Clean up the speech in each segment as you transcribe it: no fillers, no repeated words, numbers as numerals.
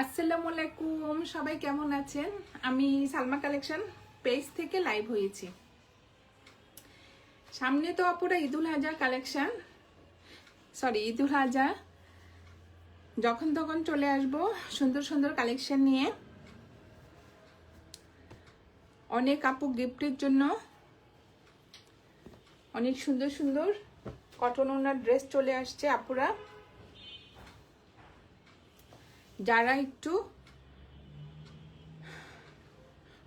আসসালামু আলাইকুম, সবাই কেমন আছেন? আমি সালমা কালেকশন পেজ থেকে লাইভ হয়েছি। সামনে তো আপুরা ঈদুল আজহা কালেকশন, ঈদুল আজহা যখন তখন চলে আসবো সুন্দর সুন্দর কালেকশন নিয়ে। অনেক আপু গিফটের জন্য অনেক সুন্দর সুন্দর কটন ওনার ড্রেস চলে আসছে। আপুরা যারা একটু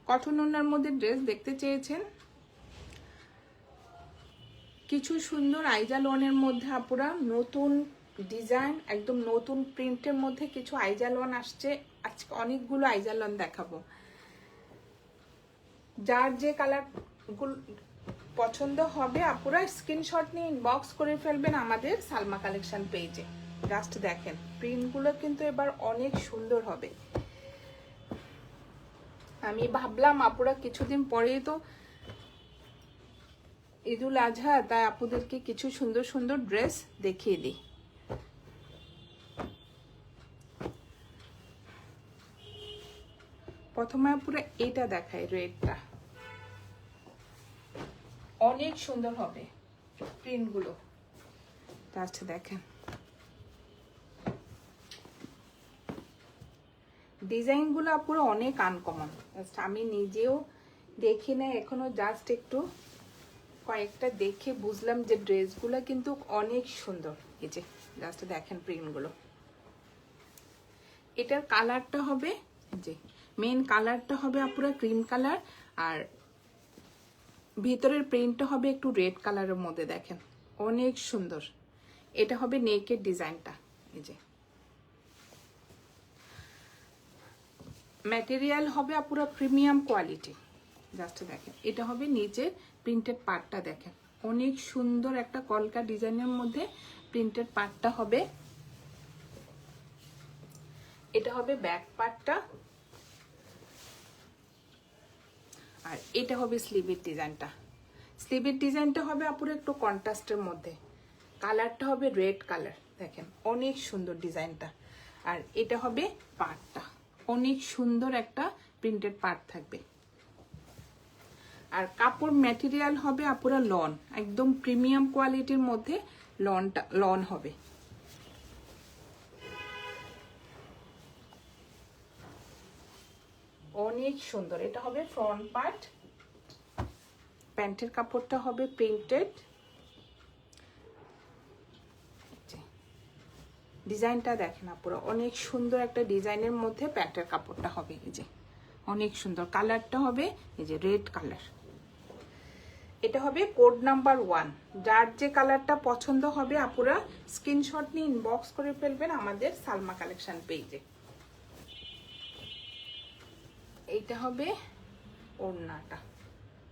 কটন ওনার মধ্যে ড্রেস দেখতে চেয়েছেন, কিছু সুন্দর আইজা লোনের মধ্যে আপুরা নতুন ডিজাইন, একদম নতুন প্রিন্টের মধ্যে কিছু আইজা লোন আসছে। আজকে অনেকগুলো আইজা লোন দেখাবো। যার যে কালার পছন্দ হবে আপুরা স্ক্রিনশট নিয়ে ইনবক্স করে ফেলবেন আমাদের সালমা কালেকশন পেজে। জাস্ট দেখেন প্রিন্টগুলো কিন্তু এবার অনেক সুন্দর হবে। আমি ভাবলাম আপুরা কিছুদিন পরেই তো ঈদুল আজহা, তাই আপুদেরকে কিছু সুন্দর সুন্দর ড্রেস দেখিয়ে দিই। প্রথমে পুরো এটা দেখাই, রেডটা অনেক সুন্দর হবে প্রিন্টগুলো। জাস্ট দেখেন ডিজাইনগুলো পুরো অনেক আনকমন। জাস্ট আমি নিজেও দেখি না এখনো, জাস্ট একটু কয়েকটা দেখে বুঝলাম যে ড্রেসগুলো কিন্তু অনেক সুন্দর। এই যে জাস্ট দেখেন প্রিন্টগুলো। এটার কালারটা হবে, যে মেন কালারটা হবে আপুরা ক্রিম কালার, আর ভিতরের প্রিন্টটা হবে একটু রেড কালারের মধ্যে। দেখেন অনেক সুন্দর। এটা হবে নেকের ডিজাইনটা। এই যে ম্যাটেরিয়াল হবে আপুরা প্রিমিয়াম কোয়ালিটি। জাস্ট দেখেন এটা হবে নিচের প্রিন্টেড পার্টটা। দেখেন অনেক সুন্দর একটা কলকা ডিজাইনের মধ্যে প্রিন্টেড পার্টটা হবে। এটা হবে ব্যাক পার্টটা, আর এটা হবে স্লিভের ডিজাইনটা। স্লিভের ডিজাইনটা হবে আপুরা একটু কন্ট্রাস্টের মধ্যে, কালারটা হবে রেড কালার। দেখেন অনেক সুন্দর ডিজাইনটা। আর এটা হবে পার্টটা, অনেক সুন্দর একটা প্রিন্টেড পার্ট থাকবে। আর কাপড় ম্যাটেরিয়াল হবে আপুরা লন, একদম প্রিমিয়াম কোয়ালিটির মধ্যে লন হবে। অনেক সুন্দর। এটা হবে ফ্রন্ট পার্ট, প্যান্টের কাপড়টা হবে প্রিন্টেড। ডিজাইনটা দেখেন আপুরা অনেক সুন্দর একটা ডিজাইনের মধ্যে প্যান্টের কাপড়টা হবে। এই যে অনেক সুন্দর। কালারটা হবে এই যে রেড কালার। এটা হবে কোড নাম্বার 1। যার যে কালারটা পছন্দ হবে আপুরা স্ক্রিনশট নিয়ে ইনবক্স করে ফেলবেন আমাদের সালমা কালেকশন পেজে। এইটা হবে ওড়নাটা,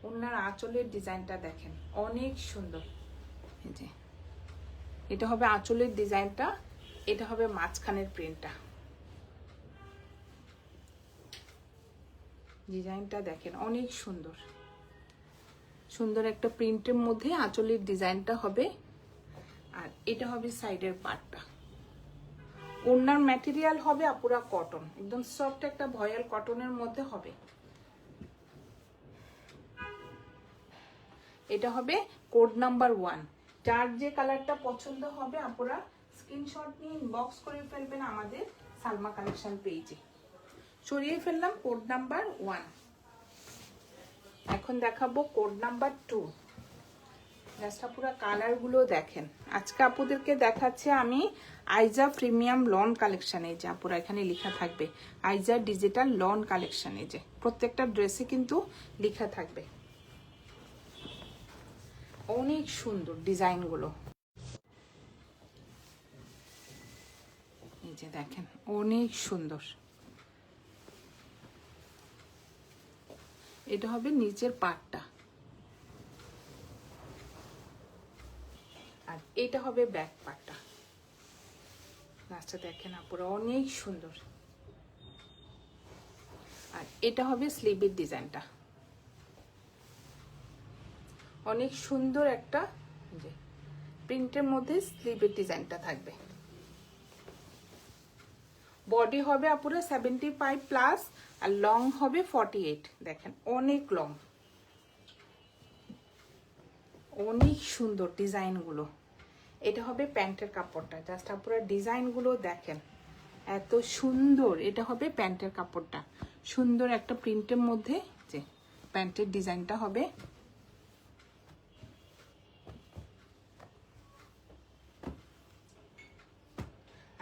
ওড়নার আঁচলের ডিজাইনটা দেখেন অনেক সুন্দর। এই যে এটা হবে আঁচলের ডিজাইনটা, এটা হবে মাঝখানের প্রিন্টটা। ডিজাইনটা দেখেন অনেক সুন্দর, সুন্দর একটা প্রিন্টের মধ্যে আঁচলের ডিজাইনটা হবে। আর এটা হবে সাইডের পার্টটা। ওড়নার ম্যাটেরিয়াল হবে আপুরা কটন, একদম সফট একটা ভয়েল কটনের মধ্যে হবে। এটা হবে কোড নাম্বার 1। যার যে কালারটা পছন্দ হবে আপুরা স্ক্রিনশট নিয়ে ইনবক্স করে ফেলবেন আমাদের সালমা কালেকশন পেজে। সরিয়ে ফেললাম কোড নাম্বার 1। এখন দেখাবো কোড নাম্বার 2। জাস্ট আপুরা কালারগুলো দেখেন। আজকে আপুদেরকে দেখাচ্ছে আমি আইজা প্রিমিয়াম লন কালেকশন। এই যে আপুরা এখানে লেখা থাকবে আইজা ডিজিটাল লন কালেকশন। এই যে প্রত্যেকটা ড্রেসে কিন্তু লেখা থাকবে। অনেক সুন্দর ডিজাইনগুলো। এই যে দেখেন অনেক সুন্দর। এটা হবে নিচের পার্টটা, আর এটা হবে ব্যাক পার্টটা। নাচটা দেখেন আপুরা অনেক সুন্দর। আর এটা হবে স্লিভের ডিজাইনটা, অনেক সুন্দর একটা যে প্রিন্টের মধ্যে স্লিভের ডিজাইনটা থাকবে। বডি হবে আপুরা 75+, আর লং হবে 48। দেখেন অনেক লং, অনেক সুন্দর ডিজাইনগুলো। এটা হবে প্যান্টের কাপড়টা, জাস্ট আপুরা ডিজাইনগুলো দেখেন এত সুন্দর। এটা হবে প্যান্টের কাপড়টা, সুন্দর একটা প্রিন্টের মধ্যে যে প্যান্টের ডিজাইনটা হবে।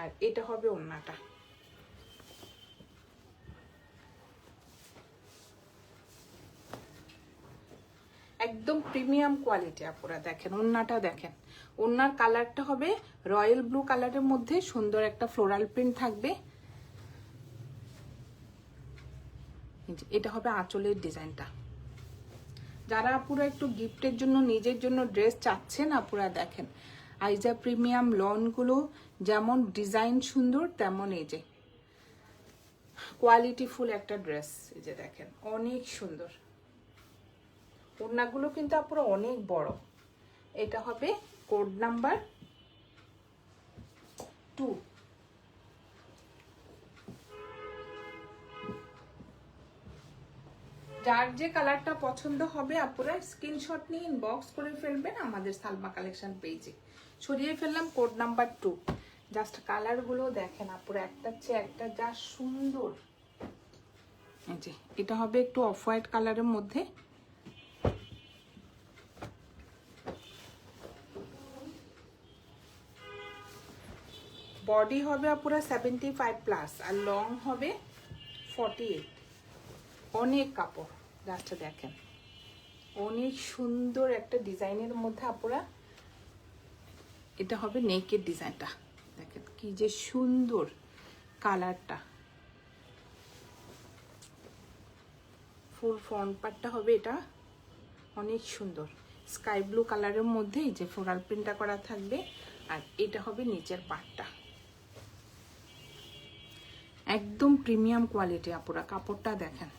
আর এটা হবে ওড়নাটা, একদম প্রিমিয়াম কোয়ালিটি আপুরা। দেখেন ওড়নাটা দেখেন, ওড়নার কালারটা হবে রয়্যাল ব্লু কালারের মধ্যে সুন্দর একটা ফ্লোরাল প্রিন্ট থাকবে। এটা হবে আঁচলের ডিজাইনটা। যারা আপুরা একটু গিফটের জন্য নিজের জন্য ড্রেস চাচ্ছেন আপুরা দেখেন আইজা প্রিমিয়াম লনগুলো যেমন ডিজাইন সুন্দর তেমন এই যে কোয়ালিটিফুল একটা ড্রেস। এই যে দেখেন অনেক সুন্দর, ওড়নাগুলো কিন্তু আপুরা অনেক বড়। এটা হবে কোড নাম্বার 2। যার যে কালারটা পছন্দ হবে আপুরা স্ক্রিনশট নিয়ে ইনবক্স করে ফেলবেন আমাদের সালমা কালেকশন পেজে। সরিয়ে ফেললাম কোড নাম্বার 2। জাস্ট কালারগুলো দেখেন আপুরা একটার চেয়ে একটা যা সুন্দর। এই যে এটা হবে একটু অফ হোয়াইট কালারের মধ্যে। বডি হবে আপুরা 75+, আর লং হবে 48। অনেক কাপড়, জাস্ট দেখেন অনেক সুন্দর একটা ডিজাইনের মধ্যে আপুরা। এটা হবে নেকের ডিজাইনটা, দেখেন কি যে সুন্দর কালারটা। ফুল ফ্রন্ট পার্টটা হবে এটা অনেক সুন্দর স্কাই ব্লু কালারের মধ্যে এই যে ফ্লোরাল প্রিন্টটা করা থাকবে। আর এটা হবে নিচের পার্টটা, একদম প্রিমিয়াম কোয়ালিটি আপুরা। কাপড়টা দেখেন,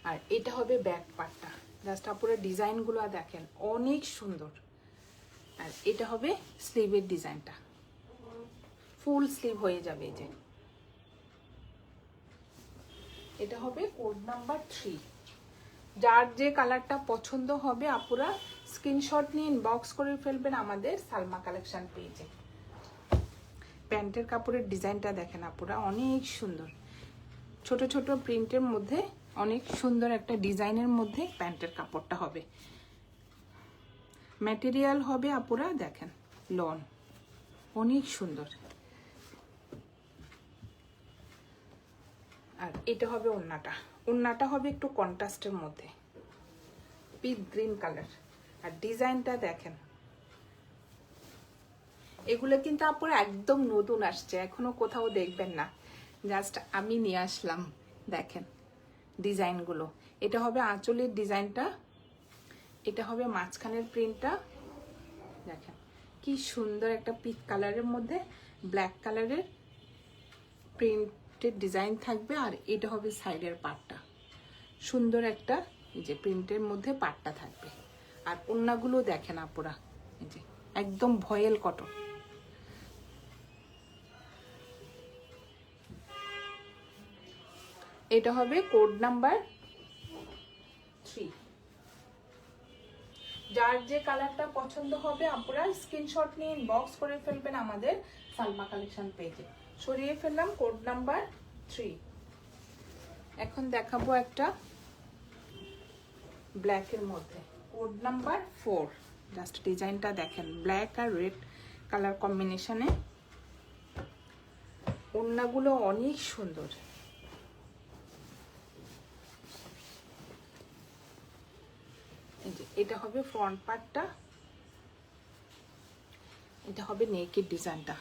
আর এটা হবে ব্যাক পার্টটা। জাস্ট আপুরা ডিজাইনগুলো দেখেন অনেক সুন্দর। আর এটা হবে স্লিভের ডিজাইনটা, ফুল স্লিভ হয়ে যাবে। এই যে এটা হবে কোড নাম্বার 3। যার যে কালারটা পছন্দ হবে আপুরা স্ক্রিনশট নিয়ে ইনবক্স করে ফেলবেন আমাদের সালমা কালেকশন পেজে। প্যান্টের কাপড়ের ডিজাইনটা দেখেন আপুরা অনেক সুন্দর, ছোট ছোট প্রিন্টের মধ্যে অনেক সুন্দর একটা ডিজাইনের মধ্যে প্যান্টের কাপড়টা হবে। ম্যাটেরিয়াল হবে আপুরা দেখেন লন, অনেক সুন্দর। আর এটা হবে ওড়নাটা, ওড়নাটা হবে একটু কন্ট্রাস্টের মধ্যে পিচ গ্রিন কালার। আর ডিজাইনটা দেখেন, এগুলো কিন্তু আপুরা একদম নতুন আসছে, এখনো কোথাও দেখবেন না, জাস্ট আমি নিয়ে আসলাম। দেখেন ডিজাইনগুলো, এটা হবে আঁচলের ডিজাইনটা, এটা হবে মাঝখানের প্রিন্টটা। দেখেন কি সুন্দর একটা পিচ কালারের মধ্যে ব্ল্যাক কালারের প্রিন্টের ডিজাইন থাকবে। আর এটা হবে সাইডের পার্টটা, সুন্দর একটা এই যে প্রিন্টের মধ্যে পার্টটা থাকবে। আর ওড়নাগুলো দেখেন আপুরা এই যে একদম ভয়েল কটন। এটা হবে কোড নাম্বার 3। যার যে কালারটা পছন্দ হবে আপনারা স্ক্রিনশট নিয়ে ইনবক্স করে ফেলবেন আমাদের সালমা কালেকশন পেজে। সরিয়ে ফেললাম কোড নাম্বার 3। এখন দেখাবো একটা ব্ল্যাকের মধ্যে কোড নাম্বার 4। জাস্ট ডিজাইনটা দেখেন ব্ল্যাক আর রেড কালার কম্বিনেশনে। ওড়নাগুলো অনেক সুন্দর। এটা হবে ফ্রন্ট পার্টটা, এটা হবে নেকের ডিজাইনটা,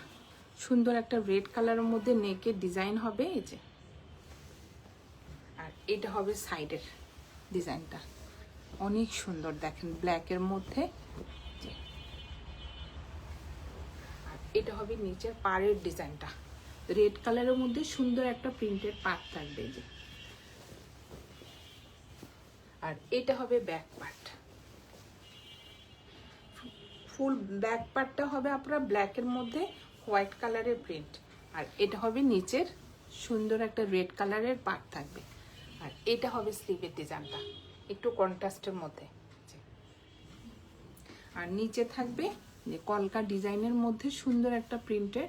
সুন্দর একটা রেড কালারের মধ্যে নেকের ডিজাইন হবে এই যে। আর এটা হবে সাইডের ডিজাইনটা অনেক সুন্দর দেখেন ব্ল্যাকের মধ্যে। আর এটা হবে নিচের পাড়ের ডিজাইনটা রেড কালারের মধ্যে সুন্দর একটা প্রিন্টেড পার্ট থাকবে এই যে। আর এটা হবে ব্যাক পার্ট, ফুল ব্যাক পার্টটা হবে আপনার ব্ল্যাকের মধ্যে হোয়াইট কালারের প্রিন্ট, আর এটা হবে নিচের সুন্দর একটা রেড কালারের পার্ট থাকবে, আর এটা হবে স্লিভের ডিজাইনটা একটু কন্ট্রাস্টের মধ্যে। আর নিচে থাকবে যে কলকা ডিজাইনের মধ্যে সুন্দর একটা প্রিন্টের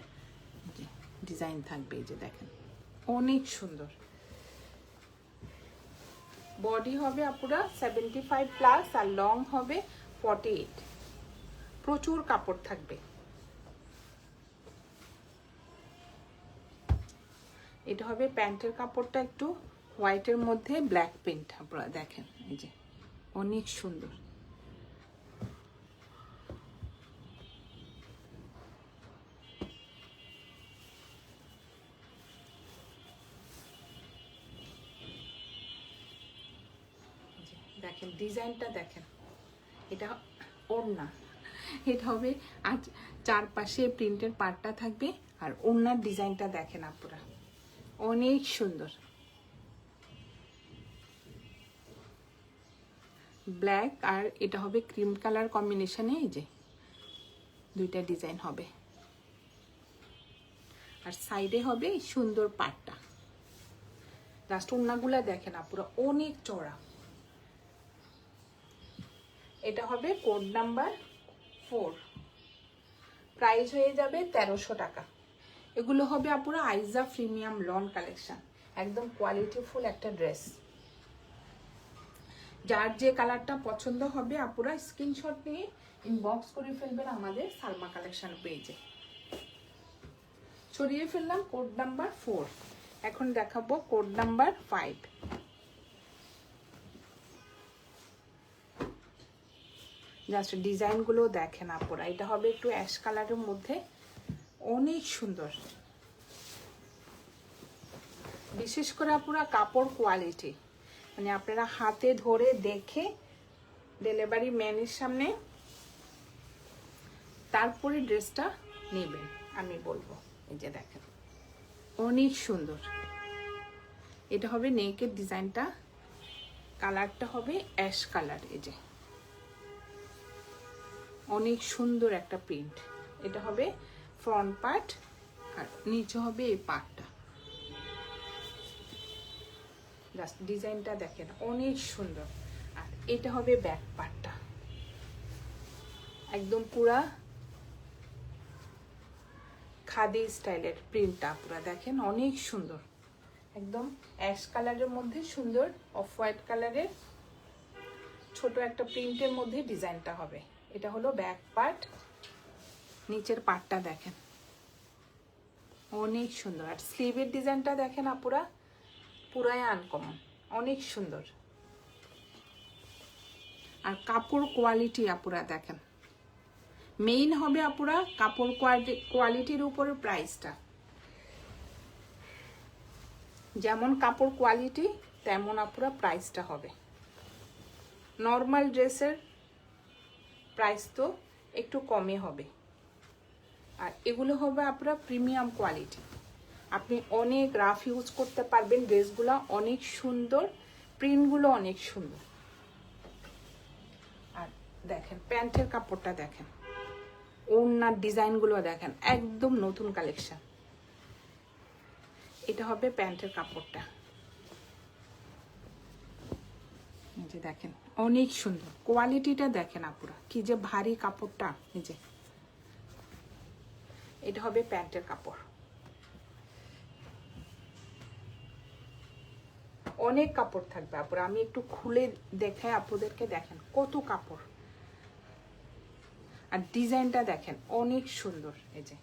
ডিজাইন থাকবে, এই যে দেখেন অনেক সুন্দর। বডি হবে আপুরা 75+ আর লং হবে 48, প্রচুর কাপড় থাকবে। এটা হবে প্যান্টের কাপড়টা একটু হোয়াইটের মধ্যে ব্ল্যাক প্রিন্ট, আপনারা দেখেন এই যে অনেক সুন্দর। দেখেন ডিজাইনটা দেখেন, এটা ওড়না, এটা হবে আর চারপাশে প্রিন্টের পার্টটা থাকবে, আর ওড়নার ডিজাইনটা দেখেন আপনারা অনেক সুন্দর। ব্ল্যাক আর এটা হবে ক্রিম কালার কম্বিনেশনে, এই যে দুইটা ডিজাইন হবে, আর সাইডে হবে সুন্দর পাটটা। জাস্ট ওড়নাগুলা দেখেন আপুরা অনেক চড়া। এটা হবে কোড নাম্বার 4, প্রাইস হয়ে যাবে 1300 টাকা। এগুলো হবে আপুরা আইজা প্রিমিয়াম লন কালেকশন, একদম কোয়ালিটিফুল একটা ড্রেস। যার যে কালারটা পছন্দ হবে আপুরা স্ক্রিনশট নিয়ে ইনবক্স করে ফেলবেন আমাদের সালমা কালেকশন পেজে। সরিয়ে ফেললাম কোড নাম্বার 4, এখন দেখাবো কোড নাম্বার 5। জাস্ট ডিজাইনগুলো দেখেন আপুরা, এটা হবে একটু অ্যাশ কালারের মধ্যে, অনেক সুন্দর। বিশেষ করে আপুরা কাপড় কোয়ালিটি, মানে আপনারা হাতে ধরে দেখে ডেলিভারি ম্যানের সামনে তারপরে ড্রেসটা নেবেন আমি বলবো। এই যে দেখেন অনেক সুন্দর। এটা হবে নেকের ডিজাইনটা, কালারটা হবে অ্যাশ কালার, এই যে অনেক সুন্দর একটা প্রিন্ট। এটা হবে ফ্রন্ট পার্ট, আর নিচে হবে এই পার্টটা। জাস্ট ডিজাইনটা দেখেন অনেক সুন্দর। আর এটা হবে ব্যাক পার্টটা, একদম পুরা খাদি স্টাইলের প্রিন্টটা পুরা দেখেন অনেক সুন্দর, একদম অ্যাশ কালারের মধ্যে সুন্দর অফ হোয়াইট কালারের ছোট একটা প্রিন্টের মধ্যে ডিজাইনটা হবে। এটা হলো ব্যাক পার্ট, নিচের পার্টটা দেখেন অনেক সুন্দর। আর স্লিভের ডিজাইনটা দেখেন আপুরা পুরাই আনকমন, অনেক সুন্দর। আর কাপড় কোয়ালিটি আপুরা দেখেন, মেইন হবে আপুরা কাপড় কোয়ালিটির উপরে প্রাইসটা। যেমন কাপড় কোয়ালিটি তেমন আপুরা প্রাইসটা হবে। নর্মাল ড্রেসের প্রাইস তো একটু কমে হবে, আর এগুলো হবে আপুরা প্রিমিয়াম কোয়ালিটি। আপনি অনেক রাফ ইউজ করতে পারবেন, ড্রেসগুলো অনেক সুন্দর, প্রিন্টগুলো অনেক সুন্দর। আর দেখেন প্যান্টের কাপড়টা দেখেন, ওড়নার ডিজাইনগুলো দেখেন একদম নতুন কালেকশন। এটা হবে প্যান্টের কাপড়টা, এই যে দেখেন অনেক সুন্দর। কোয়ালিটিটা দেখেন আপুরা কি যে ভারী কাপড়টা। এই যে এটা হবে প্যান্টের কাপড়, অনেক কাপড় থাকবে আপুরা। আমি একটু খুলে দেখাই আপুদেরকে, দেখেন কত কাপড়। আর ডিজাইনটা দেখেন অনেক সুন্দর। এই যে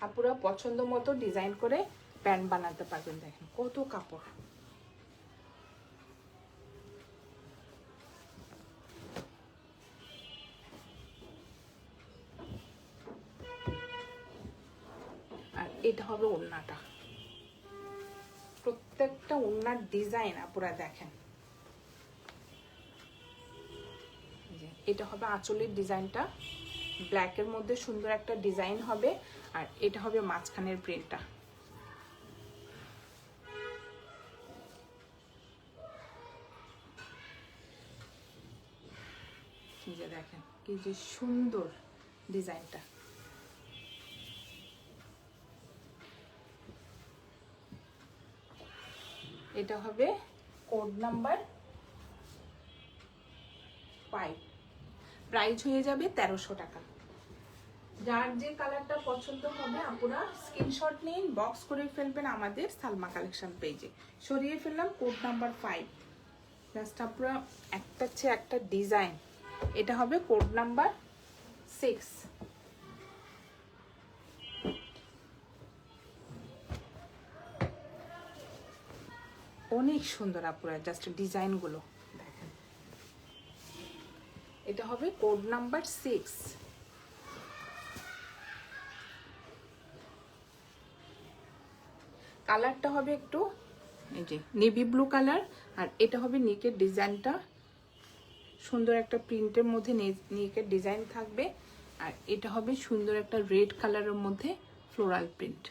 আপুরা পছন্দ মতো ডিজাইন করে প্যান্ট বানাতে পারবেন, দেখেন কত কাপড়। আর এটা হবে ওড়নাটা, প্রত্যেকটা ওড়নার ডিজাইন আপুরা দেখেন। এটা হবে আঁচলের ডিজাইনটা, ব্ল্যাকের মধ্যে সুন্দর একটা ডিজাইন হবে, আর এটা হবে মাঝখানের প্রিন্টটা। এই যে দেখেন কি যে সুন্দর ডিজাইনটা। এটা হবে কোড নাম্বার 5, প্রাইস হয়ে যাবে 1300 টাকা। যার যে কালারটা পছন্দ হবে আপনারা স্ক্রিনশট নিন, বক্স করে ফেলবেন আমাদের সালমা কালেকশন পেজে। সরিয়ে ফেললাম কোড নাম্বার 5। জাস্ট আপনারা একটা চেয়ে একটা ডিজাইন। এটা হবে কোড নাম্বার 6। অনেক সুন্দর আপনারা জাস্ট ডিজাইনগুলো দেখেন। এটা হবে কোড নাম্বার 6। কালারটা হবে একটু এই যে নেভি ব্লু কালার, আর এটা হবে নেকের ডিজাইনটা সুন্দর একটা প্রিন্টের মধ্যে নেকের ডিজাইন থাকবে, আর এটা হবে সুন্দর একটা রেড কালারের মধ্যে ফ্লোরাল প্রিন্ট।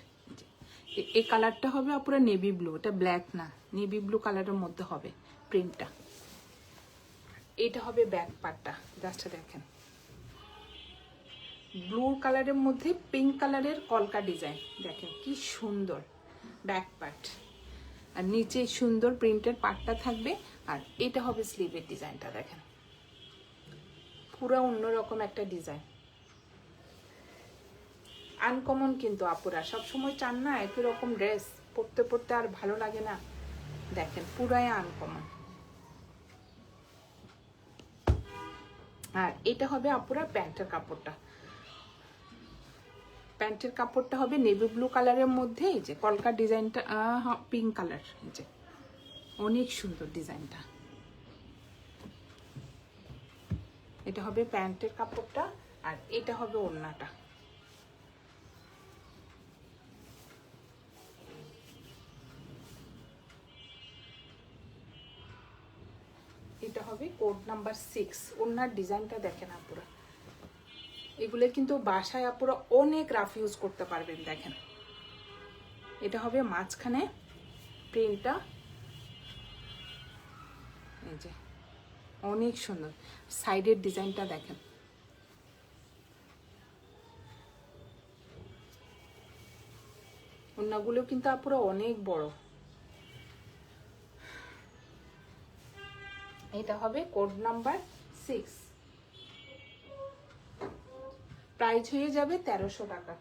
এই কালারটা হবে পুরো নেভি ব্লু, এটা ব্ল্যাক না, নেভি ব্লু কালারের মধ্যে হবে প্রিন্টটা। এটা হবে ব্যাক পার্টটা, জাস্ট দেখেন ব্লু কালারের মধ্যে পিঙ্ক কালারের কলকা ডিজাইন, দেখেন কি সুন্দর ব্যাক পার্ট, আর নিচে সুন্দর প্রিন্টের পার্টটা থাকবে। আর এটা হবে স্লিভের ডিজাইনটা, দেখেন পুরো অন্যরকম একটা ডিজাইন, আনকমন। কিন্তু আপুরা সবসময় চান না একই রকম ড্রেস পরতে পরতে আর ভালো লাগে না, দেখেন পুরাই আনকমন। আর এটা হবে আপুরা প্যান্টের কাপড়টা, প্যান্টের কাপড়টা হবে নেভি ব্লু কালারের মধ্যে এই যে কলকা ডিজাইনটা পিঙ্ক কালার, এই যে অনেক সুন্দর ডিজাইনটা। এটা হবে প্যান্টের কাপড়টা, আর এটা হবে ওড়নাটা। এটা হবে কোড নাম্বার 6। ওড়নার ডিজাইনটা দেখেন আপুরা, এগুলো কিন্তু বাসায় আপুরা অনেক রাফ ইউজ করতে পারবেন। দেখেন এটা হবে মাঝখানে প্রিন্টটা, এই যে অনেক সুন্দর সাইডের ডিজাইনটা দেখেন। ওড়নাগুলো কিন্তু আপুরা অনেক বড়। এটা হবে কোড নাম্বার 6, প্রাইস হয়ে যাবে 1300 টাকা।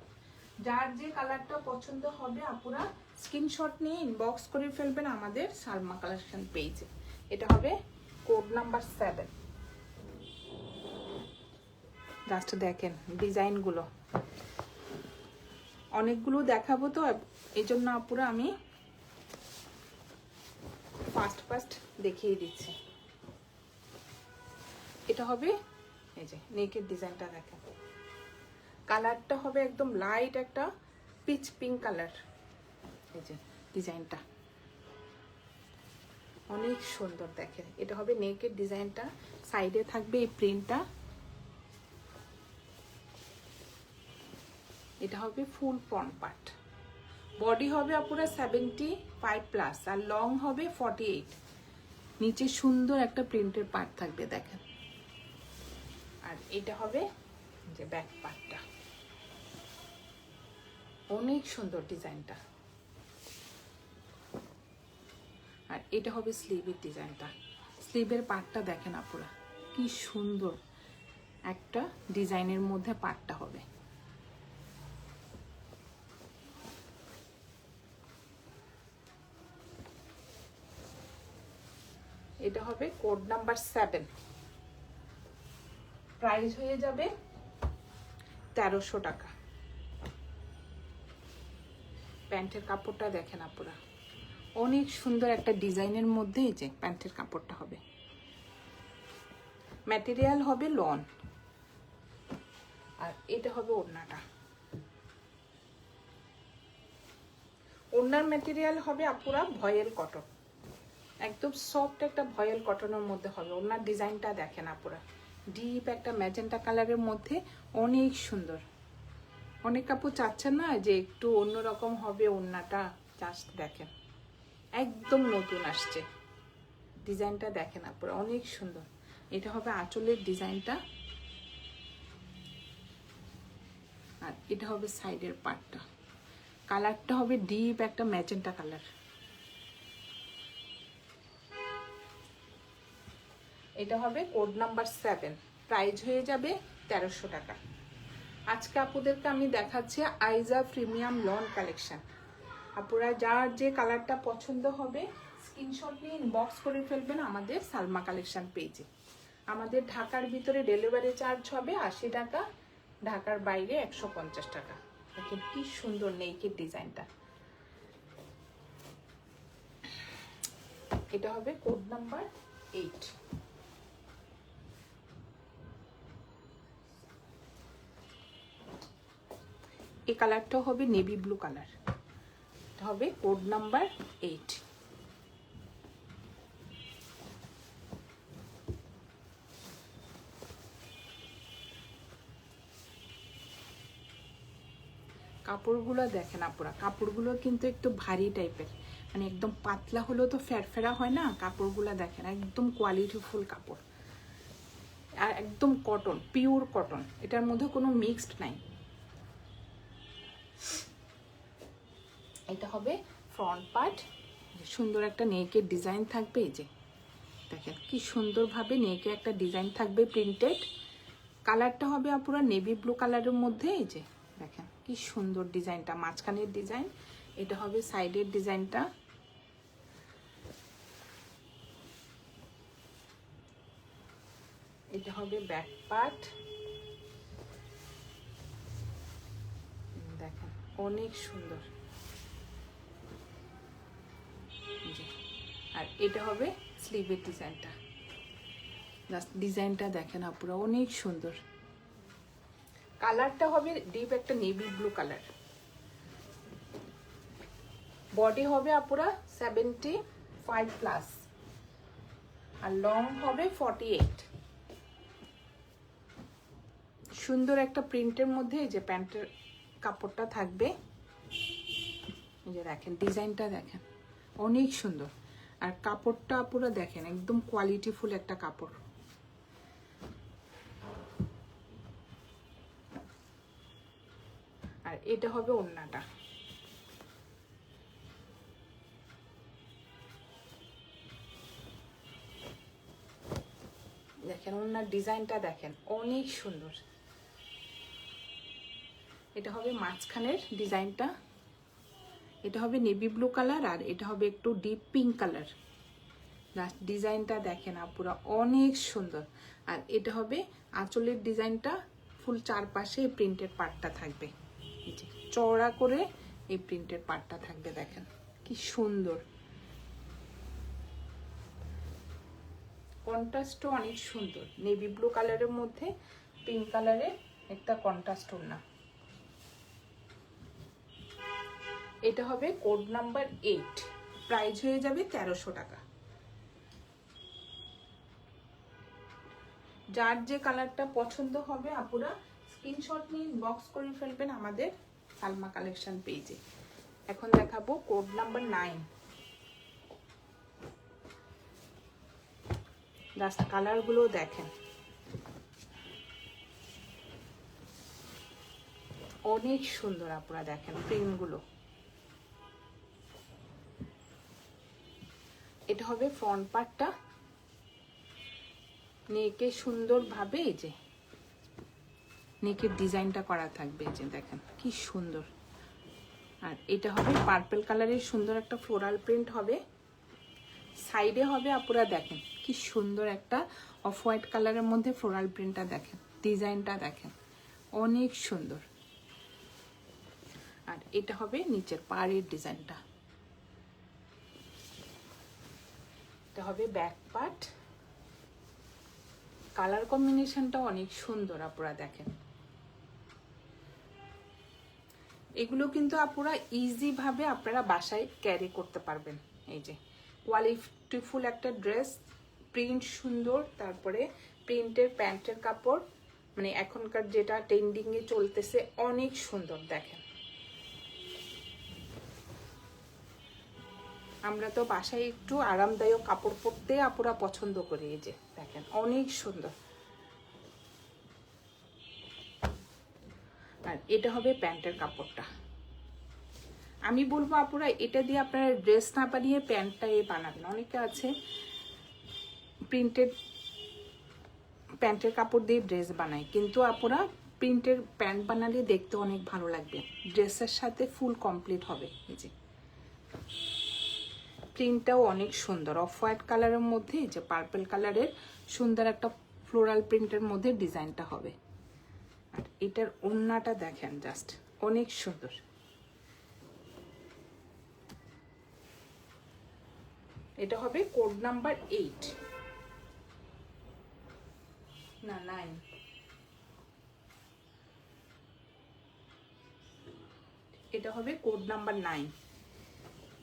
যার যে কালারটা পছন্দ হবে আপুরা স্ক্রিনশট নিয়ে ইনবক্স করে ফেলবেন আমাদের সালমা কালেকশন পেজে। এটা হবে কোড নাম্বার 7। জাস্ট দেখেন ডিজাইনগুলো, অনেকগুলো দেখাবো তো এই জন্য আপুরা আমি ফার্স্ট দেখিয়ে দিচ্ছি। এটা হবে এই যে নেকের ডিজাইনটা দেখেন, কালারটা হবে একদম লাইট একটা পিচ পিঙ্ক কালার, এই যে ডিজাইনটা অনেক সুন্দর দেখেন। এটা হবে নেকের ডিজাইনটা, সাইডে থাকবে এই প্রিন্টটা। এটা হবে ফুল ফ্রন্ট পার্ট, বডি হবে আপুরা 75+, আর লং হবে 48। নিচে সুন্দর একটা প্রিন্টের পার্ট থাকবে দেখেন। আর এটা হবে যে ব্যাক পার্টটা, অনেক সুন্দর ডিজাইনটা। আর এটা হবে স্লিভের ডিজাইনটা, স্লিভের পার্টটা দেখেন আপুরা কি সুন্দর একটা ডিজাইনের মধ্যে পার্টটা হবে। এটা হবে কোড নাম্বার 7, প্রাইস হয়ে যাবে 1300 টাকা। প্যান্টের কাপড়টা দেখেন আপুরা অনেক সুন্দর একটা ডিজাইনের মধ্যে, এই যে প্যান্টের কাপড়টা হবে, ম্যাটেরিয়াল হবে লন। আর এটা হবে ওড়নাটা, ওড়নার ম্যাটেরিয়াল হবে আপুরা ভয়েল কটন, একদম সফট একটা ভয়েল কটনের মধ্যে হবে। ওড়নার ডিজাইনটা দেখেন আপুরা ডিপ একটা ম্যাজেন্টা কালারের মধ্যে, অনেক সুন্দর। অনেক কাপড় চাচ্ছেন না যে একটু অন্যরকম হবে ওড়নাটা, জাস্ট দেখেন একদম নতুন আসছে ডিজাইনটা দেখেন আপুরা অনেক সুন্দর। এটা হবে আঁচলের ডিজাইনটা, আর এটা হবে সাইডের পার্টটা। কালারটা হবে ডিপ একটা ম্যাজেন্টা কালার। এটা হবে কোড নাম্বার 7, প্রাইস হয়ে যাবে 1300 টাকা। আজকে আপুদেরকে আমি দেখাচ্ছি আইজা প্রিমিয়াম লন কালেকশন। আপুরা যার যে কালারটা পছন্দ হবে স্ক্রিনশট নিয়ে ইনবক্স করে ফেলবেন আমাদের সালমা কালেকশন পেজে। আমাদের ঢাকার ভিতরে ডেলিভারি চার্জ হবে 80 টাকা, ঢাকার বাইরে 150 টাকা। দেখেন কি সুন্দর নেকের ডিজাইনটা। এটা হবে কোড নাম্বার 8। এই কালারটা হবে নেভি ব্লু কালার, এটা হবে কোড নাম্বার 8। কাপড়গুলো দেখেন আপুরা, কাপড়গুলো কিন্তু একটু ভারী টাইপের, মানে একদম পাতলা হলেও তো ফেরফেরা হয় না। কাপড়গুলো দেখেন একদম কোয়ালিটিফুল কাপড়, আর একদম কটন, পিওর কটন, এটার মধ্যে কোনো মিক্সড নাই। এটা হবে ফ্রন্ট পার্ট, সুন্দর একটা নেকের ডিজাইন থাকবে। এই যে দেখেন কি সুন্দরভাবে নেকে একটা ডিজাইন থাকবে প্রিন্টেড। কালারটা হবে আপুরা নেভি ব্লু কালারের মধ্যে। এই যে দেখেন কি সুন্দর ডিজাইনটা, মাঝখানের ডিজাইন। এটা হবে সাইডের ডিজাইনটা। এটা হবে ব্যাক পার্ট। দেখেন অনেক সুন্দর। আর এটা হবে স্লিভের ডিজাইনটা। ডিজাইনটা দেখেন আপুরা অনেক সুন্দর। কালারটা হবে ডিপ একটা নেভি ব্লু কালার। বডি হবে আপুরা 75+, আর লং হবে 48। সুন্দর একটা প্রিন্টের মধ্যে এই যে প্যান্টের কাপড়টা থাকবে। এই যে দেখেন ডিজাইনটা দেখেন অনেক সুন্দর। আর কাপড়টা পুরো দেখেন একদম কোয়ালিটিফুল একটা কাপড়। আর এটা হবে ওড়নাটা। দেখেন ওড়নার ডিজাইনটা দেখেন অনেক সুন্দর। এটা হবে মাঝখানের ডিজাইনটা। এটা হবে নেভি ব্লু কালার, আর এটা হবে একটু ডিপ পিঙ্ক কালার। ডিজাইনটা দেখেন আপুরা অনেক সুন্দর। আর এটা হবে আঁচলের ডিজাইনটা, ফুল চারপাশে এই প্রিন্টের পার্টটা থাকবে। এই যে চওড়া করে এই প্রিন্টের পার্টটা থাকবে। দেখেন কি সুন্দর, কন্ট্রাস্টও অনেক সুন্দর। নেভি ব্লু কালারের মধ্যে পিঙ্ক কালারের একটা কন্ট্রাস্ট ওড়না। এটা হবে কোড নাম্বার 8, প্রাইস হয়ে যাবে 1300 টাকা। যার যে কালারটা পছন্দ হবে আপুরা স্ক্রিনশট নিয়ে ইনবক্স করে ফেলবেন আমাদের সালমা কালেকশন পেজে। এখন দেখাবো কোড নাম্বার 9। জাস্ট কালারগুলো দেখেন অনেক সুন্দর আপুরা। দেখেন প্রিন্টগুলো। এটা হবে ফ্রন্ট পার্টটা। নেকে সুন্দরভাবে এই যে নেকের ডিজাইনটা করা থাকবে। এই যে দেখেন কি সুন্দর। আর এটা হবে পার্পল কালারের সুন্দর একটা ফ্লোরাল প্রিন্ট হবে। সাইডে হবে আপুরা দেখেন কি সুন্দর একটা অফ হোয়াইট কালারের মধ্যে ফ্লোরাল প্রিন্টটা দেখেন, ডিজাইনটা দেখেন অনেক সুন্দর। আর এটা হবে নিচের পাড়ের ডিজাইনটা। এটা হবে ব্যাক পার্ট। কালার কম্বিনেশনটা অনেক সুন্দর আপুরা দেখেন। এগুলো কিন্তু আপুরা ইজি ভাবে আপনারা বাসায় ক্যারি করতে পারবেন। এই যে কোয়ালিটিফুল একটা ড্রেস, প্রিন্ট সুন্দর, তারপরে প্রিন্টের প্যান্টের কাপড়, মানে এখনকার যেটা ট্রেন্ডিং এ চলতেছে অনেক সুন্দর। দেখেন আমরা তো বাসায় একটু আরামদায়ক কাপড় পরতে আপুরা পছন্দ করি। এই যে দেখেন অনেক সুন্দর। আর এটা হবে প্যান্টের কাপড়টা। আমি বলবো আপুরা এটা দিয়ে আপনারা ড্রেস না বানিয়ে প্যান্টটা বানাবেন। অনেকে আছে প্রিন্টেড প্যান্টের কাপড় দিয়ে ড্রেস বানায়, কিন্তু আপুরা প্রিন্টের প্যান্ট বানালে দেখতে অনেক ভালো লাগবে, ড্রেসের সাথে ফুল কমপ্লিট হবে। এই যে প্রিন্টটাও অনেক সুন্দর, অফ হোয়াইট কালারের মধ্যে এই যে পার্পল কালারের সুন্দর একটা ফ্লোরাল প্রিন্টের মধ্যে ডিজাইনটা হবে। আর এটার ওড়নাটা দেখেন জাস্ট অনেক সুন্দর। এটা হবে কোড নাম্বার 8 না 9। এটা হবে কোড নাম্বার 9।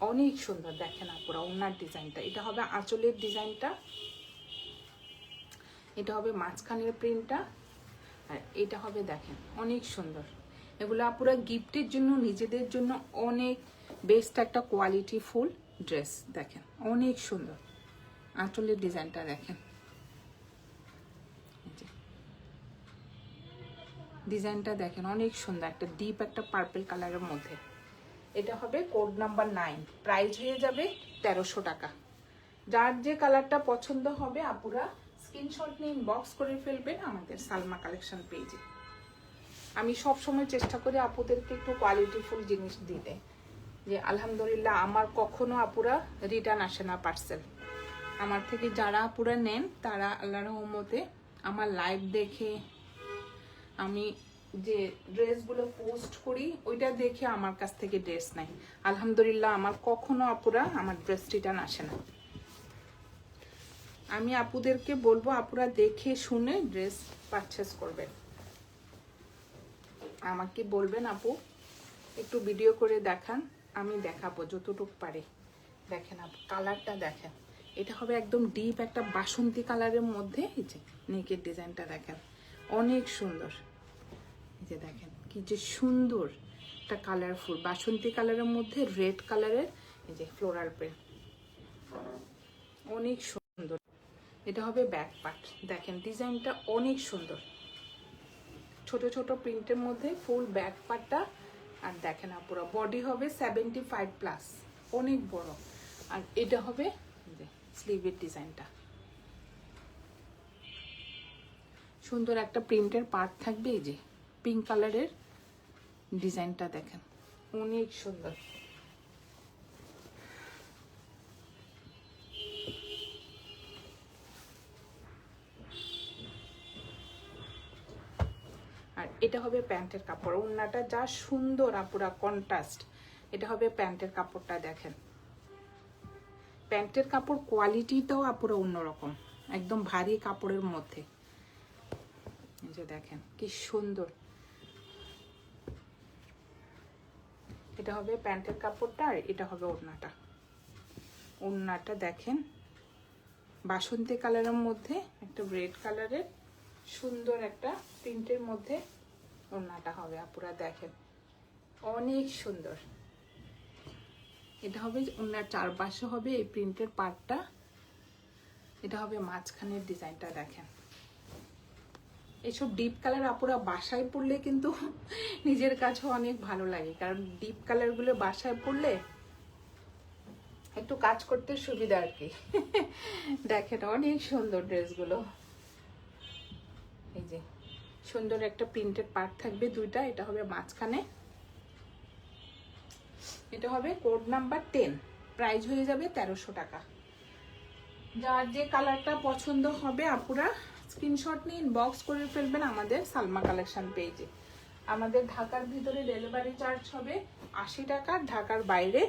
অনেক সুন্দর দেখেন আপুরা ওনার ডিজাইনটা। এটা হবে আঁচলের ডিজাইনটা, এটা হবে মাঝখানের প্রিন্টটা, আর এটা হবে দেখেন অনেক সুন্দর। এগুলো আপুরা গিফটের জন্য, নিজেদের জন্য অনেক বেস্ট একটা কোয়ালিটি ফুল ড্রেস। দেখেন অনেক সুন্দর আঁচলের ডিজাইনটা দেখেন, ডিজাইনটা দেখেন অনেক সুন্দর, একটা ডিপ একটা পার্পল কালারের মধ্যে। এটা হবে কোড নাম্বার 9, প্রাইস হয়ে যাবে 1300 টাকা। যার যে কালারটা পছন্দ হবে আপুরা স্ক্রিনশট নিয়ে ইনবক্স করে ফেলবেন আমাদের সালমা কালেকশন পেজে। আমি সব সময় চেষ্টা করি আপুদেরকে একটু কোয়ালিটিফুল জিনিস দিতে, যে আলহামদুলিল্লাহ আমার কখনো আপুরা রিটার্ন আসে না পার্সেল। আমার থেকে যারা আপুরা নেন তারা আল্লাহর রহমতে আমার লাইভ দেখে, আমি যে ড্রেসগুলো পোস্ট করি ওইটা দেখে আমার কাছ থেকে ড্রেস নেয়। আলহামদুলিল্লাহ আমার কখনো আপুরা আমার ড্রেস রিটার্ন আসে না। আমি আপুদেরকে বলবো আপুরা দেখে শুনে ড্রেস পারচেস করবেন। আমাকে বলবেন আপু একটু ভিডিও করে দেখান, আমি দেখাবো যতটুকু পারি। দেখেন আপু কালারটা দেখেন, এটা হবে একদম ডিপ একটা বাসন্তী কালারের মধ্যে। এই যে নেকের ডিজাইনটা দেখেন অনেক সুন্দর। এই যে দেখেন কি যে সুন্দর একটা কালারফুল বাসন্তী কালারের মধ্যে রেড কালারের এই যে ফ্লোরাল প্রিন্ট, অনেক সুন্দর। এটা হবে ব্যাক পার্ট, দেখেন ডিজাইনটা অনেক সুন্দর, ছোট ছোট প্রিন্টের মধ্যে ফুল ব্যাক পার্টটা। আর দেখেন পুরো বডি হবে 75+, অনেক বড়। আর এটা হবে স্লিভের ডিজাইনটা, সুন্দর একটা প্রিন্টের পার্ট থাকবে। এই যে পিঙ্ক কালারের ডিজাইনটা দেখেন অনেক সুন্দর। আর এটা হবে প্যান্টের কাপড়, ওড়নাটা যা সুন্দর আপুরা কন্ট্রাস্ট। এটা হবে প্যান্টের কাপড়টা দেখেন, প্যান্টের কাপড় কোয়ালিটিটাও আপুরা অন্যরকম, একদম ভারী কাপড়ের মধ্যে। এই যে দেখেন কি সুন্দর। এটা হবে প্যান্টের কাপড়টা, আর এটা হবে ওড়নাটা। ওড়নাটা দেখেন বাসন্তী কালারের মধ্যে একটা রেড কালারের সুন্দর একটা প্রিন্টের মধ্যে ওড়নাটা হবে আপুরা দেখেন অনেক সুন্দর। এটা হবে ওড়নার চারপাশে হবে এই প্রিন্টের পার্টটা, এটা হবে মাঝখানের ডিজাইনটা দেখেন। এইসব ডিপ কালার আপুরা বাসায় পরলে কিন্তু নিজের কাছেও অনেক ভালো লাগে, কারণ ডিপ কালারগুলো বাসায় পরলে একটু কাজ করতে সুবিধা আর কি। দেখেন অনেক সুন্দর ড্রেসগুলো। এই যে সুন্দর একটা প্রিন্টেড পার্ট থাকবে দুইটা, এটা হবে মাঝখানে। এটা হবে কোড নাম্বার 10, প্রাইস হয়ে যাবে 1300 টাকা। যার যে কালারটা পছন্দ হবে আপুরা স্ক্রিনশট নিয়ে ইনবক্স করে ফেলবেন আমাদের সালমা কালেকশন পেজে। আমাদের ঢাকার ভিতরে ডেলিভারি চার্জ হবে 80 টাকা, ঢাকার বাইরে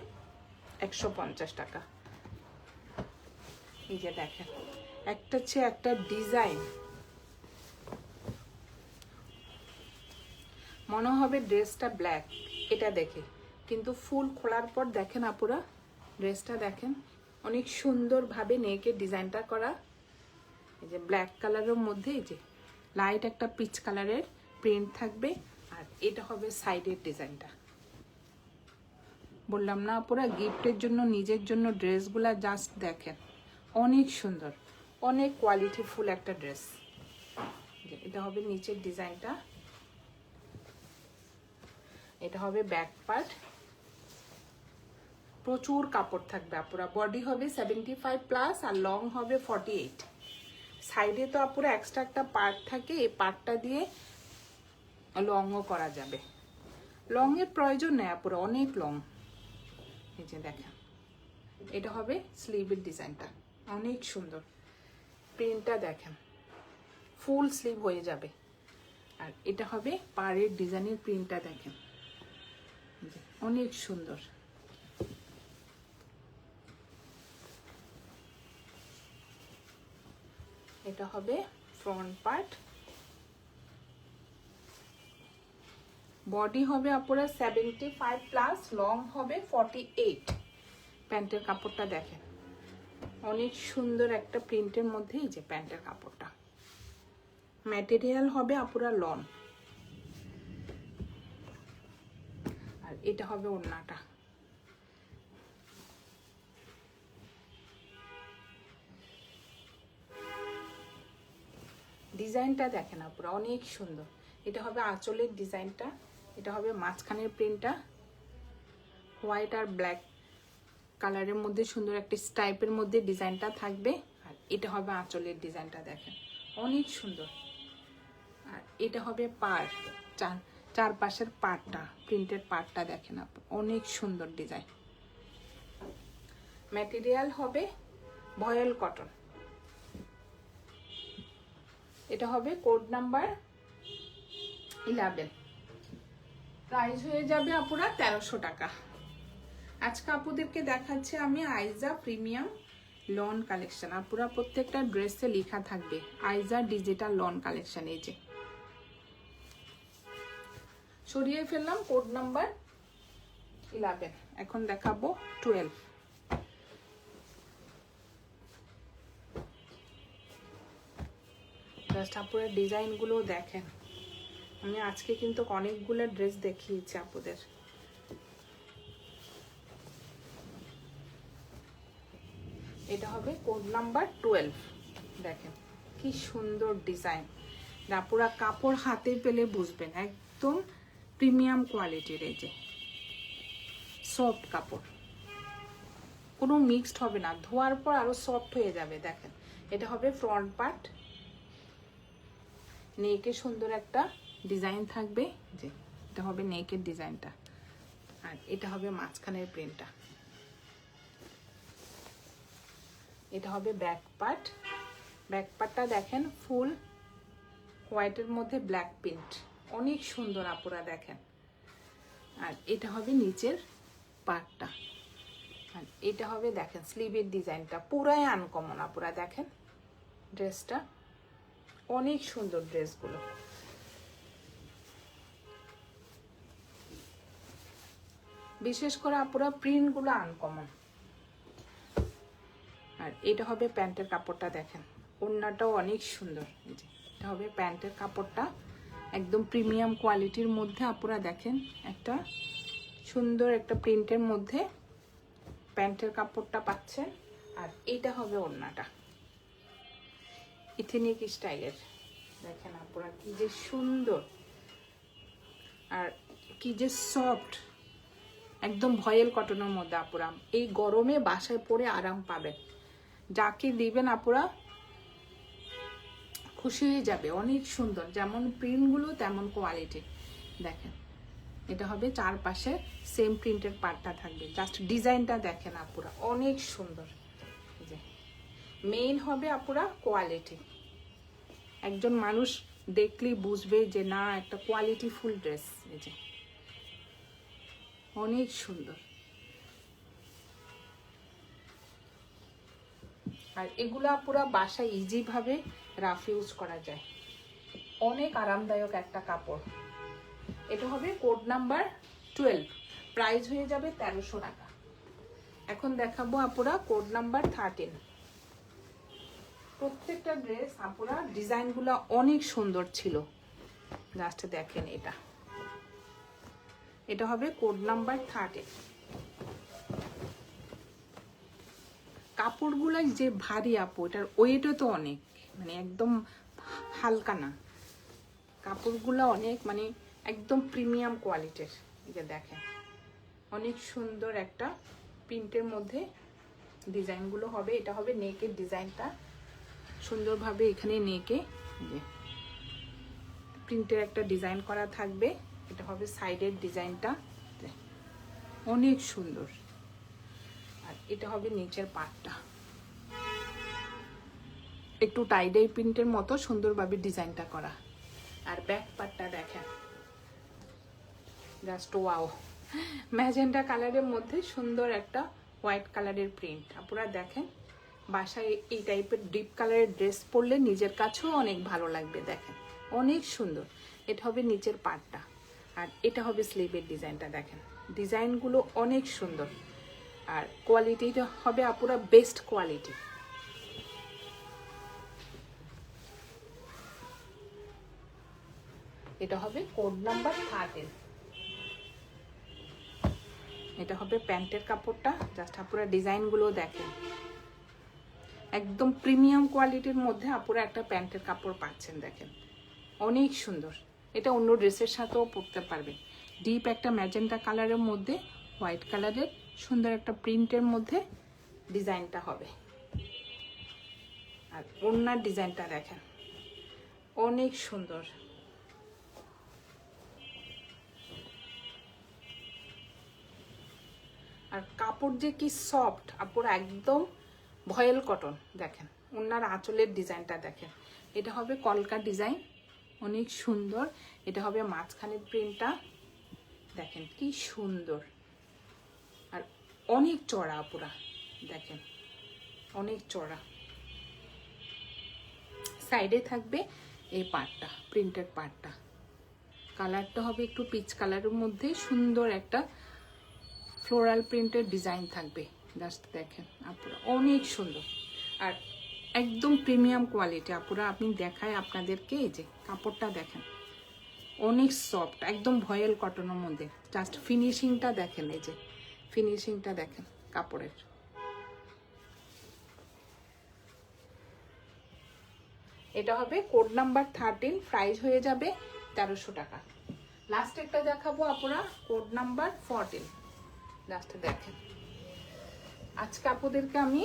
150 টাকা। এই যে দেখেন একটা চেয়ে একটা ডিজাইন, মনে হবে ড্রেসটা ব্ল্যাক এটা দেখে, কিন্তু ফুল খোলার পর দেখেন আপুরা ড্রেসটা দেখেন অনেক সুন্দরভাবে নেকের ডিজাইনটা করা। এই যে ব্ল্যাক কালারের মধ্যে এই যে লাইট একটা পিচ কালারের প্রিন্ট থাকবে, আর এটা হবে সাইডের ডিজাইনটা। বললাম না পুরো গিফটের জন্য, নিজের জন্য ড্রেসগুলা জাস্ট দেখেন, অনেক সুন্দর, অনেক কোয়ালিটিফুল একটা ড্রেস। এটা হবে নিচের ডিজাইনটা, এটা হবে ব্যাক পার্ট। প্রচুর কাপড় থাকবে আপুরা। বডি হবে 75+ আর লং হবে 48। সাইডে তো আপুরা এক্সট্রা একটা পার্ট থাকে, এই পার্টটা দিয়ে লংও করা যাবে। লং এর প্রয়োজন নেই আপুরা, অনেক লং। এই যে দেখেন, এটা হবে স্লিভের ডিজাইনটা, অনেক সুন্দর। প্রিন্টটা দেখেন, ফুল স্লিভ হয়ে যাবে। আর এটা হবে পাড়ের ডিজাইনের প্রিন্টটা দেখেন, অনেক সুন্দর। এটা হবে ফ্রন্ট পার্ট। বডি হবে আপুরা 75+, লং হবে 48। প্যান্টের কাপড়টা দেখেন, অনেক সুন্দর একটা প্রিন্টের মধ্যে। এই যে প্যান্টের কাপড়টা, ম্যাটেরিয়াল হবে আপুরা লন। আর এটা হবে ওড়নাটা। ডিজাইনটা দেখেন আপুরা, অনেক সুন্দর। এটা হবে আঁচলের ডিজাইনটা, এটা হবে মাঝখানের প্রিন্টটা, হোয়াইট আর ব্ল্যাক কালারের মধ্যে সুন্দর একটা স্টাইপের মধ্যে ডিজাইনটা থাকবে। আর এটা হবে আঁচলের ডিজাইনটা দেখেন, অনেক সুন্দর। আর এটা হবে পার, চারপাশের পার্টটা, প্রিন্টের পার্টটা দেখেন আপনি, অনেক সুন্দর ডিজাইন। ম্যাটেরিয়াল হবে ভয়েল কটন। এটা হবে কোড নাম্বার 11। প্রাইস হয়ে যাবে আপুরা 1300 টাকা। আজকে আপুদেরকে দেখাচ্ছি আমি আইজা প্রিমিয়াম লন কালেকশন। আপুরা প্রত্যেকটা ড্রেসে লেখা থাকবে আইজা ডিজিটাল লন কালেকশন। এই যে সরিয়ে ফেললাম কোড নাম্বার 11, এখন দেখাবো 12। জাস্ট আপুরা ডিজাইনগুলো দেখেন, আমি আজকে কিন্তু অনেকগুলো ড্রেস দেখিয়েছি আপুদের। এটা হবে কোড নাম্বার 12। দেখেন কি সুন্দর ডিজাইন। আপুরা কাপড় হাতে পেলে বুঝবেন, একদম প্রিমিয়াম কোয়ালিটির। এই যে সফট কাপড়, কোনো মিক্সড হবে না, ধোয়ার পর আরো সফট হয়ে যাবে। দেখেন এটা হবে ফ্রন্ট পার্ট, নেকে সুন্দর একটা ডিজাইন থাকবে। যে এটা হবে নেকের ডিজাইনটা, আর এটা হবে মাঝখানের প্রিন্টটা। এটা হবে ব্যাক পার্ট। ব্যাক পার্টটা দেখেন ফুল হোয়াইটের মধ্যে ব্ল্যাক প্রিন্ট, অনেক সুন্দর আপুরা দেখেন। আর এটা হবে নিচের পার্টটা। আর এটা হবে দেখেন স্লিভের ডিজাইনটা, পুরাই আনকমন আপুরা দেখেন। ড্রেসটা অনেক সুন্দর, ড্রেসগুলো বিশেষ করে আপুরা প্রিন্টগুলো আনকমন। আর এটা হবে প্যান্টের কাপড়টা দেখেন, ওড়নাটাও অনেক সুন্দর। এই যে এটা হবে প্যান্টের কাপড়টা, একদম প্রিমিয়াম কোয়ালিটির মধ্যে আপুরা দেখেন, একটা সুন্দর একটা প্রিন্টের মধ্যে প্যান্টের কাপড়টা পাচ্ছেন। আর এটা হবে ওড়নাটা, ইথেনিক স্টাইলের। দেখেন আপুরা কি যে সুন্দর, আর কি যে সফট, একদম ভয়েল কটনের মধ্যে আপুরা। এই গরমে বাসায় পরে আরাম পাবেন, যাকে দিবেন আপুরা খুশি হয়ে যাবে। অনেক সুন্দর, যেমন প্রিন্টগুলো তেমন কোয়ালিটি। দেখেন এটা হবে চারপাশে সেম প্রিন্টের পার্টটা থাকবে, জাস্ট ডিজাইনটা দেখেন আপুরা, অনেক সুন্দর। যে মেইন হবে আপুরা কোয়ালিটি, একজন মানুষ দেখলেই বুঝবে যে না একটা কোয়ালিটি ফুল ড্রেস। এই যে অনেক সুন্দর। আর এগুলা পুরো বাসায় ইজি ভাবে রাফ ইউজ করা যায়, অনেক আরামদায়ক একটা কাপড়। এটা হবে কোড নাম্বার 12, প্রাইস হয়ে যাবে 1300 টাকা। এখন দেখাবো আপুরা কোড নাম্বার 13। প্রত্যেকটা ড্রেস আপুরা ডিজাইনগুলো অনেক সুন্দর ছিল, জাস্ট দেখেন। এটা হবে কোড নাম্বার 13। কাপড়গুলো যে ভারী আপু, এটার ওয়েটও তো অনেক, মানে একদম হালকা না, কাপড়গুলো অনেক মানে একদম প্রিমিয়াম কোয়ালিটির। এই যে দেখেন অনেক সুন্দর একটা প্রিন্টের মধ্যে ডিজাইনগুলো হবে। এটা হবে নেকের ডিজাইনটা, সুন্দরভাবে এখানে নেকে যে প্রিন্টের একটা ডিজাইন করা থাকবে। এটা হবে সাইডের ডিজাইনটা, অনেক সুন্দর। আর এটা হবে নিচের পার্টটা, একটু টাইডাই প্রিন্টের মতো সুন্দরভাবে ডিজাইনটা করা। আর ব্যাক পার্টটা দেখেন, জাস্ট ওয়াও, ম্যাজেন্টা কালারের মধ্যে সুন্দর একটা হোয়াইট কালারের প্রিন্ট। আপনারা দেখেন বাসায় এই টাইপের ডিপ কালারের ড্রেস পরলে নিজের কাছেও অনেক ভালো লাগবে। দেখেন অনেক সুন্দর। এটা হবে নিচের পার্টটা, আর এটা হবে স্লিভের ডিজাইনটা। দেখেন ডিজাইনগুলো অনেক সুন্দর, আর কোয়ালিটিটা হবে আপুরা বেস্ট কোয়ালিটি। এটা হবে কোড নাম্বার 13। এটা হবে প্যান্টের কাপড়টা, জাস্ট আপুরা ডিজাইনগুলো দেখেন, একদম প্রিমিয়াম কোয়ালিটির মধ্যে আপুরা একটা প্যান্টের কাপড় পাচ্ছেন। দেখেন অনেক সুন্দর। এটা অন্য ড্রেসের সাথেও পরতে পারবেন। ডিপ একটা ম্যাজেন্টা কালারের মধ্যে হোয়াইট কালারের সুন্দর একটা প্রিন্টের মধ্যে ডিজাইনটা হবে। আর ওড়নার ডিজাইনটা দেখেন অনেক সুন্দর। আর কাপড় যে কি সফট আপুরা, একদম ভয়েল কটন। দেখেন ওনার আঁচলের ডিজাইনটা দেখেন, এটা হবে কলকা ডিজাইন, অনেক সুন্দর। এটা হবে মাঝখানের প্রিন্টটা, দেখেন কি সুন্দর। আর অনেক চড়া আপুরা, দেখেন অনেক চড়া। সাইডে থাকবে এই পার্টটা, প্রিন্টের পার্টটা। কালারটা হবে একটু পিচ কালারের মধ্যে সুন্দর একটা ফ্লোরাল প্রিন্টের ডিজাইন থাকবে। জাস্ট দেখেন আপুরা অনেক সুন্দর, আর একদম প্রিমিয়াম কোয়ালিটি আপুরা। আপনি দেখায় আপনাদেরকে, এই যে কাপড়টা দেখেন অনেক সফট, একদম ভয়েল কটনের মধ্যে। জাস্ট ফিনিশিংটা দেখেন, এই যে ফিনিশিংটা দেখেন কাপড়ের। এটা হবে কোড নাম্বার 13, প্রাইস হয়ে যাবে 1300 টাকা। লাস্ট একটা দেখাবো আপুরা, কোড নাম্বার 14। লাস্টে দেখেন, আজকে আপুদেরকে আমি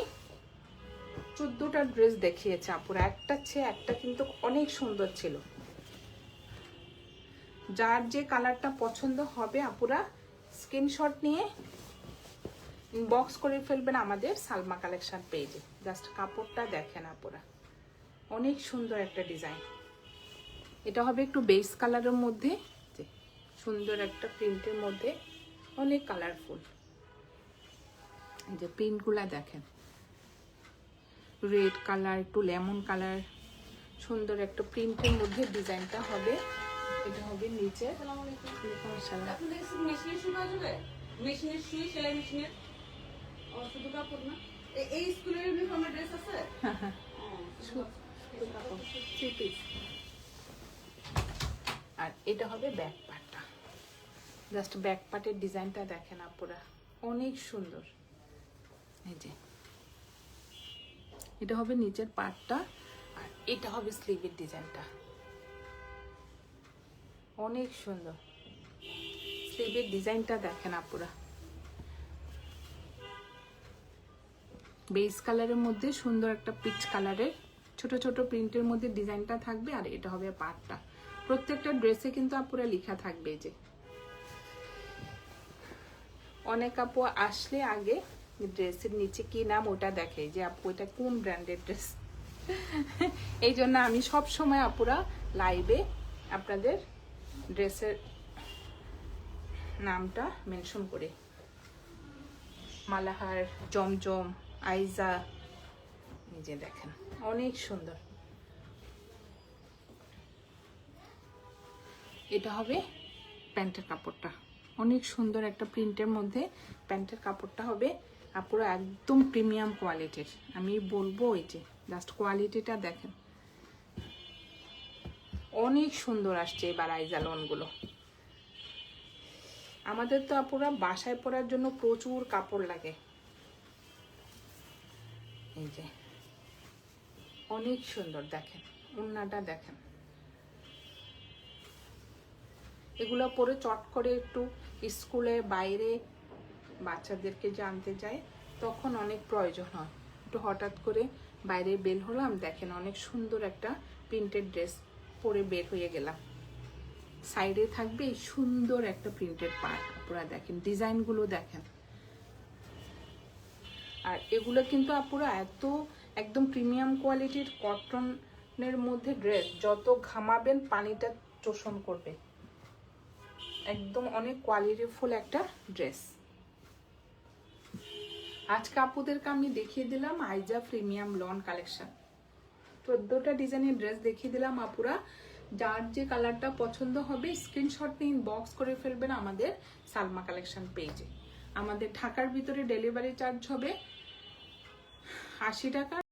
14টা ড্রেস দেখিয়েছি আপুরা, একটা চেয়ে একটা কিন্তু অনেক সুন্দর ছিল। যার যে কালারটা পছন্দ হবে আপুরা স্ক্রিনশট নিয়ে ইনবক্স করে ফেলবেন আমাদের সালমা কালেকশন পেজে। জাস্ট কাপড়টা দেখেন আপুরা, অনেক সুন্দর একটা ডিজাইন। এটা হবে একটু বেস কালারের মধ্যে, সুন্দর একটা প্রিন্টের মধ্যে, অনেক কালারফুল। এই যে প্রিন্টগুলা দেখেন, রেড কালার, একটু লেমন কালার, সুন্দর একটা প্রিন্টের মধ্যে ডিজাইনটা হবে। এটা হবে নিচে। মেশিনের সুই সেলাই মেশিনের শুধু কাপড় না, এই স্কুলের ইউনিফর্মের ড্রেস আছে। আর এটা হবে ব্যাক পার্টটা, জাস্ট ব্যাক পার্টের ডিজাইনটা দেখেন আপুরা অনেক সুন্দর। এই যে এটা হবে নিচের পার্টটা, আর এটা হবে স্লিভের ডিজাইনটা, অনেক সুন্দর। স্লিভের ডিজাইনটা দেখেন আপুরা, বেস কালারের মধ্যে সুন্দর একটা পিচ কালারের ছোট ছোট প্রিন্টের মধ্যে ডিজাইনটা থাকবে। আর এটা হবে পার্টটা। প্রত্যেকটা ড্রেসে কিন্তু আপুরা লেখা থাকবে। যে অনেক আপু আসলে আগে ড্রেসের নিচে কি নাম ওটা দেখে, যে আপু এটা কোন ব্র্যান্ডের ড্রেস। এই জন্য আমি সব সময় আপুরা লাইভে আপনাদের ড্রেসের নামটা মেনশন করি। মালাহার, জমজম, আইজা, নিজে দেখেন অনেক সুন্দর। এটা হবে প্যান্টের কাপড়টা, অনেক সুন্দর একটা প্রিন্টের মধ্যে প্যান্টের কাপড়টা হবে আপুরা একদম প্রিমিয়াম কোয়ালিটির। আমি বলবো এই যে জাস্ট কোয়ালিটিটা দেখেন, অনেক সুন্দর আসছে এবার আইজা লনগুলো। আমাদের তো আপুরা বাসায় পরার জন্য প্রচুর কাপড় লাগে, এই যে অনেক সুন্দর, দেখেন ওড়নাটা দেখেন। এগুলো পরে চট করে একটু স্কুলে বাইরে বাচ্চাদেরকে জানতে যাই, তখন অনেক প্রয়োজন হয়। একটু হঠাৎ করে বাইরে বের হলাম, দেখেন অনেক সুন্দর একটা প্রিন্টেড ড্রেস পরে বের হয়ে গেলাম। সাইডে থাকবে এই সুন্দর একটা প্রিন্টেড পার্ট, আপুরা দেখেন ডিজাইনগুলো দেখেন। আর এগুলো কিন্তু আপুরা এত একদম প্রিমিয়াম কোয়ালিটির কটনের মধ্যে ড্রেস, যত ঘামাবেন পানিটা শোষণ করবে, একদম অনেক কোয়ালিটিফুল একটা ড্রেস। আজকে আপুদেরকে আমি দেখিয়ে দিলাম আইজা প্রিমিয়াম লন কালেকশন। 14টা ডিজাইনের ড্রেস দেখিয়ে দিলাম আপুরা। যার যে কালারটা পছন্দ হবে স্ক্রিনশট নিয়ে ইনবক্স করে ফেলবেন আমাদের সালমা কালেকশন পেজে। আমাদের ঢাকার ভিতরে ডেলিভারি চার্জ হবে 80 টাকা।